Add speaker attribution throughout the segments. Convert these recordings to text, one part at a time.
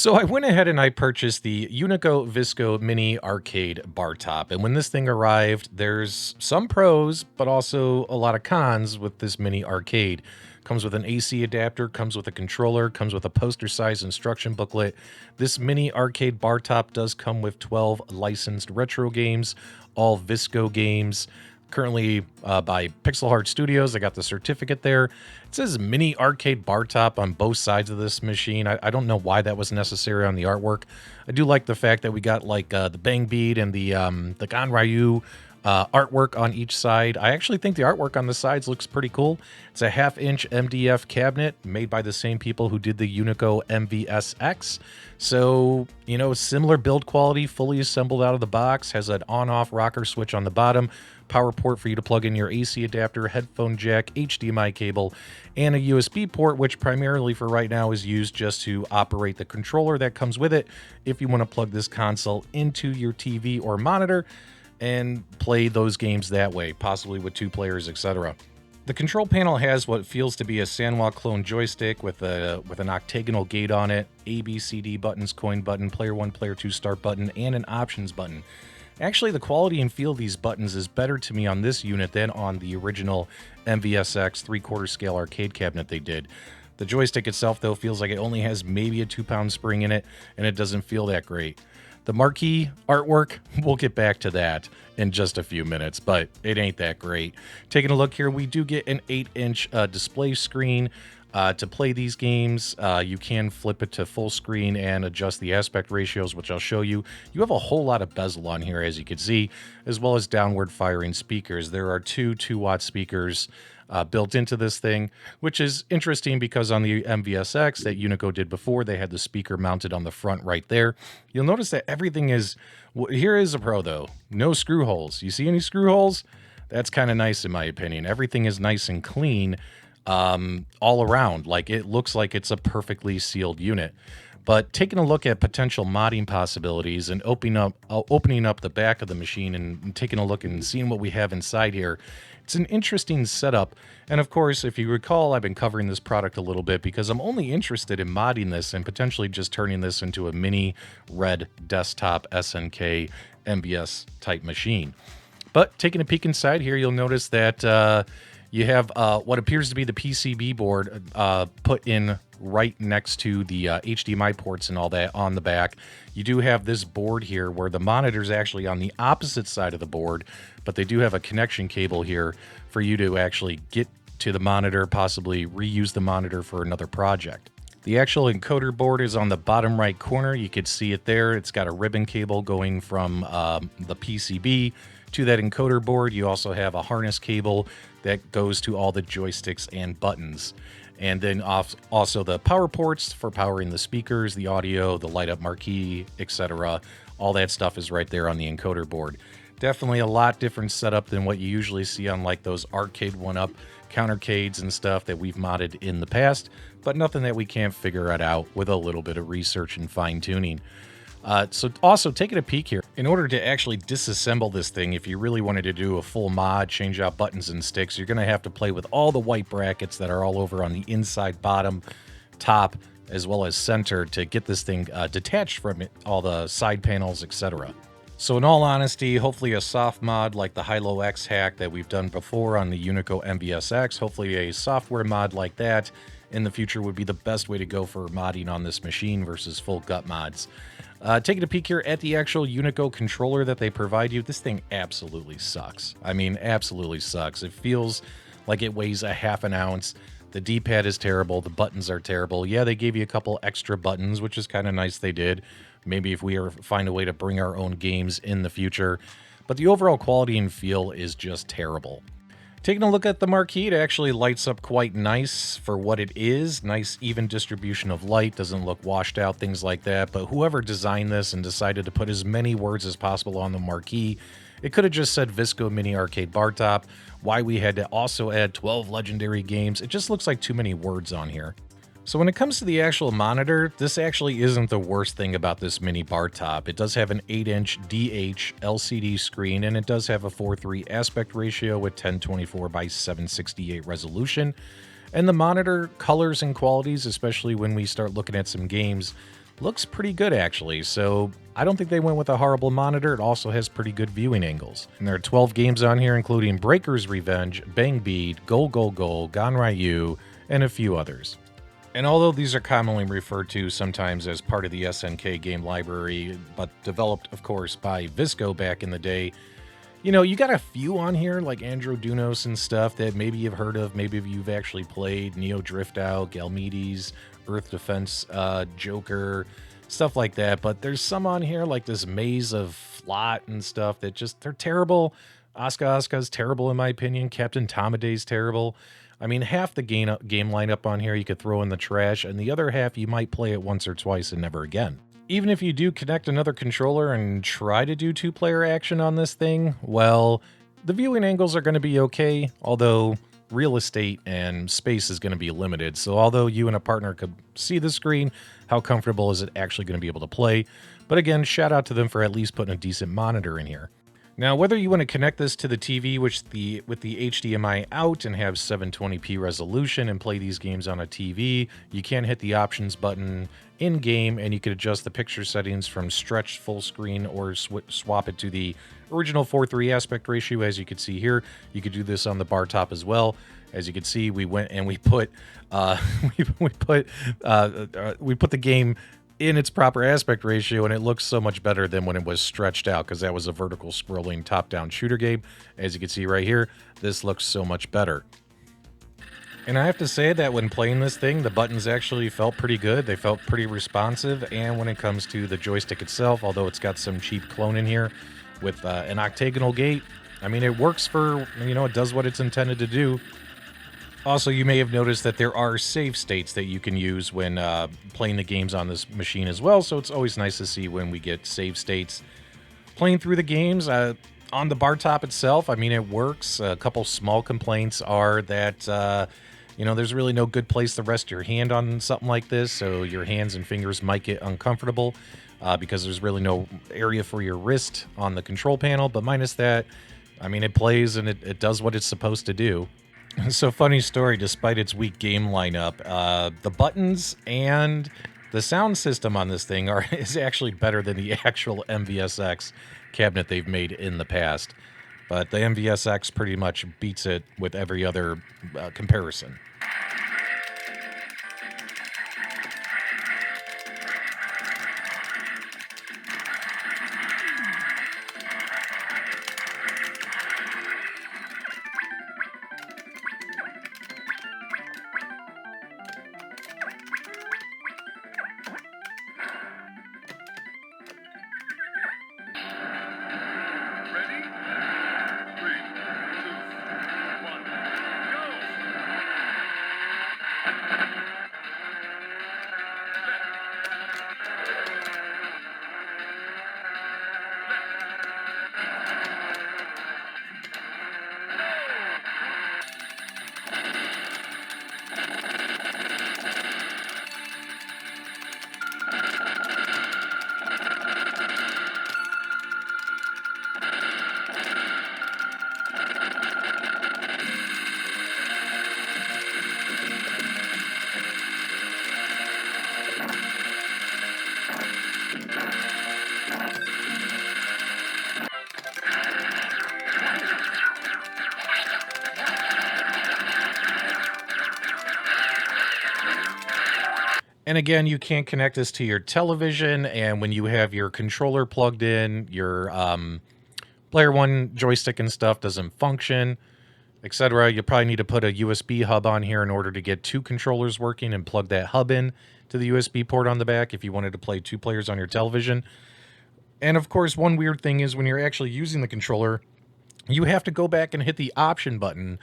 Speaker 1: So I went ahead and I purchased the Unico Visco Mini Arcade Bartop. And when this thing arrived, there's some pros, but also a lot of cons with this mini arcade. Comes with an AC adapter, comes with a controller, comes with a poster-sized instruction booklet. This mini arcade Bartop does come with 12 licensed retro games, all Visco games. Currently by Pixel Heart Studios. I got the certificate there. It says mini arcade bar top on both sides of this machine. I don't know why that was necessary on the artwork. I do like the fact that we got like the Bang Beat and the Ganryu artwork on each side. I actually think the artwork on the sides looks pretty cool. It's a 1/2-inch MDF cabinet made by the same people who did the Unico MVSX. So, you know, similar build quality, fully assembled out of the box, has an on-off rocker switch on the bottom, power port for you to plug in your AC adapter, headphone jack, HDMI cable, and a USB port, which primarily for right now is used just to operate the controller that comes with it if you want to plug this console into your TV or monitor and play those games that way, possibly with 2 players, etc. The control panel has what feels to be a Sanwa clone joystick with an octagonal gate on it, A, B, C, D buttons, coin button, player 1, player 2 start button, and an options button. Actually, the quality and feel of these buttons is better to me on this unit than on the original MVSX 3/4 scale arcade cabinet they did. The joystick itself, though, feels like it only has maybe a 2-pound spring in it, and it doesn't feel that great. The Marquee artwork, we'll get back to that in just a few minutes, but it ain't that great. Taking a look here, we do get an 8-inch display screen. To play these games, you can flip it to full screen and adjust the aspect ratios, which I'll show you. You have a whole lot of bezel on here, as you can see, as well as downward firing speakers. There are 2 2-watt speakers built into this thing, which is interesting because on the MVSX that Unico did before, they had the speaker mounted on the front right there. You'll notice that everything is, here is a pro though, no screw holes. You see any screw holes? That's kind of nice in my opinion. Everything is nice and clean all around. Like it looks like it's a perfectly sealed unit. But taking a look at potential modding possibilities and opening up the back of the machine and taking a look and seeing what we have inside here, it's an interesting setup. And of course, if you recall, I've been covering this product a little bit because I'm only interested in modding this and potentially just turning this into a mini red desktop SNK MBS type machine. But taking a peek inside here, you'll notice that you have what appears to be the PCB board put in right next to the HDMI ports and all that on the back. You do have this board here where the monitor's actually on the opposite side of the board, but they do have a connection cable here for you to actually get to the monitor, possibly reuse the monitor for another project. The actual encoder board is on the bottom right corner. You could see it there. It's got a ribbon cable going from the PCB to that encoder board. You also have a harness cable that goes to all the joysticks and buttons. And then also the power ports for powering the speakers, the audio, the light up marquee, etc. All that stuff is right there on the encoder board. Definitely a lot different setup than what you usually see on like those arcade 1-up countercades and stuff that we've modded in the past, but nothing that we can't figure it out with a little bit of research and fine tuning. So also taking a peek here, in order to actually disassemble this thing, if you really wanted to do a full mod, change out buttons and sticks, you're going to have to play with all the white brackets that are all over on the inside, bottom, top, as well as center to get this thing detached from it, all the side panels, etc. So in all honesty, hopefully a soft mod like the Hilo X hack that we've done before on the Unico MVSX, hopefully a software mod like that in the future would be the best way to go for modding on this machine versus full gut mods. Taking a peek here at the actual Unico controller that they provide you, this thing absolutely sucks. I mean, absolutely sucks. It feels like it weighs a half an ounce. The D-pad is terrible. The buttons are terrible. Yeah, they gave you a couple extra buttons, which is kind of nice they did. Maybe if we ever find a way to bring our own games in the future. But the overall quality and feel is just terrible. Taking a look at the Marquee, it actually lights up quite nice for what it is. Nice even distribution of light, doesn't look washed out, things like that. But whoever designed this and decided to put as many words as possible on the Marquee, it could have just said Visco Mini Arcade Bartop. Why we had to also add 12 legendary games, it just looks like too many words on here. So when it comes to the actual monitor, this actually isn't the worst thing about this mini bar top. It does have an 8-inch DH LCD screen, and it does have a 4:3 aspect ratio with 1024 by 768 resolution. And the monitor colors and qualities, especially when we start looking at some games, looks pretty good actually. So I don't think they went with a horrible monitor. It also has pretty good viewing angles. And there are 12 games on here, including Breaker's Revenge, Bang Beat, Goal Goal Goal, Gone Ryu, and a few others. And although these are commonly referred to sometimes as part of the SNK game library, but developed, of course, by Visco back in the day, you know, you got a few on here like Androdunos and stuff that maybe you've heard of, maybe you've actually played, Neo Drift Out, Galmedes, Earth Defense, Joker, stuff like that. But there's some on here like this Maze of Flot and stuff that just, they're terrible. Asuka's terrible in my opinion. Captain Tomaday's terrible. I mean, half the game lineup on here you could throw in the trash, and the other half you might play it once or twice and never again. Even if you do connect another controller and try to do two-player action on this thing, well, the viewing angles are going to be okay, although real estate and space is going to be limited. So although you and a partner could see the screen, how comfortable is it actually going to be able to play? But again, shout out to them for at least putting a decent monitor in here. Now, whether you want to connect this to the TV with the HDMI out and have 720p resolution and play these games on a TV, you can hit the options button in-game, and you could adjust the picture settings from stretched full screen or swap it to the original 4:3 aspect ratio, as you can see here. You could do this on the Bartop as well. As you can see, we went and we put we put the game in its proper aspect ratio, and it looks so much better than when it was stretched out, because that was a vertical scrolling top-down shooter game. As you can see right here, this looks so much better. And I have to say that when playing this thing, the buttons actually felt pretty good. They felt pretty responsive, and when it comes to the joystick itself, although it's got some cheap clone in here with an octagonal gate, I mean, it works for, you know, it does what it's intended to do. Also, you may have noticed that there are save states that you can use when playing the games on this machine as well, so it's always nice to see when we get save states. Playing through the games on the Bartop itself, I mean, it works. A couple small complaints are that, you know, there's really no good place to rest your hand on something like this, so your hands and fingers might get uncomfortable because there's really no area for your wrist on the control panel, but minus that, I mean, it plays and it does what it's supposed to do. So, funny story, despite its weak game lineup, the buttons and the sound system on this thing is actually better than the actual MVSX cabinet they've made in the past. But the MVSX pretty much beats it with every other comparison. And again, you can't connect this to your television, and when you have your controller plugged in, your player one joystick and stuff doesn't function, etc. You probably need to put a USB hub on here in order to get two controllers working and plug that hub in to the USB port on the back if you wanted to play two players on your television. And of course, one weird thing is when you're actually using the controller, you have to go back and hit the option button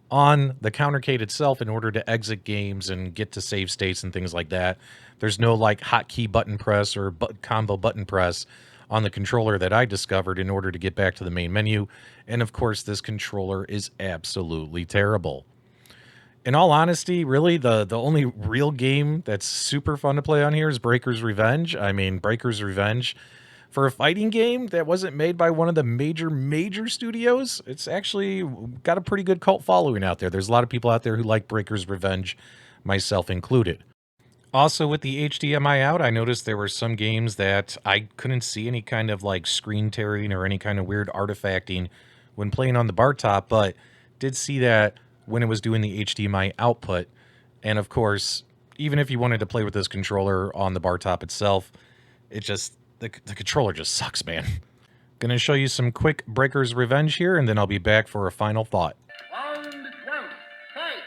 Speaker 1: on the countercade itself in order to exit games and get to save states and things like that. There's no like hotkey button press or combo button press on the controller that I discovered in order to get back to the main menu. And of course, this controller is absolutely terrible. In all honesty, really, the only real game that's super fun to play on here is Breaker's Revenge. I mean, Breaker's Revenge, for a fighting game that wasn't made by one of the major studios, it's actually got a pretty good cult following out there. There's a lot of people out there who like Breaker's Revenge, myself included. Also, with the HDMI out, I noticed there were some games that I couldn't see any kind of like screen tearing or any kind of weird artifacting when playing on the Bartop, but did see that when it was doing the HDMI output. And of course, even if you wanted to play with this controller on the Bartop itself, it just, the controller just sucks, man. Gonna show you some quick Breaker's Revenge here, and then I'll be back for a final thought.
Speaker 2: Round one, fight!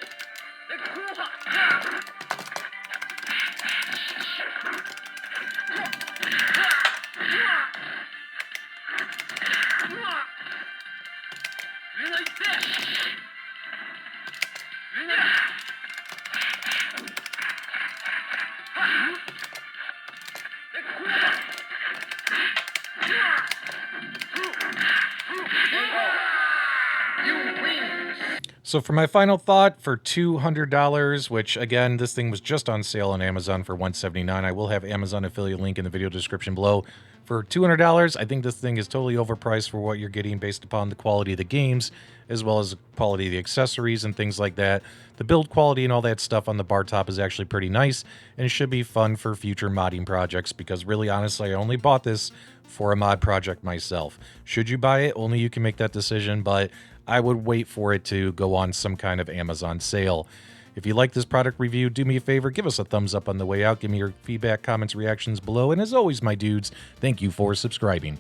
Speaker 1: So for my final thought, for $200, which again, this thing was just on sale on Amazon for $179. I will have Amazon affiliate link in the video description below. For $200, I think this thing is totally overpriced for what you're getting based upon the quality of the games, as well as the quality of the accessories and things like that. The build quality and all that stuff on the Bartop is actually pretty nice, and it should be fun for future modding projects, because really, honestly, I only bought this for a mod project myself. Should you buy it? Only you can make that decision, but I would wait for it to go on some kind of Amazon sale. If you like this product review, do me a favor, give us a thumbs up on the way out. Give me your feedback, comments, reactions below. And as always, my dudes, thank you for subscribing.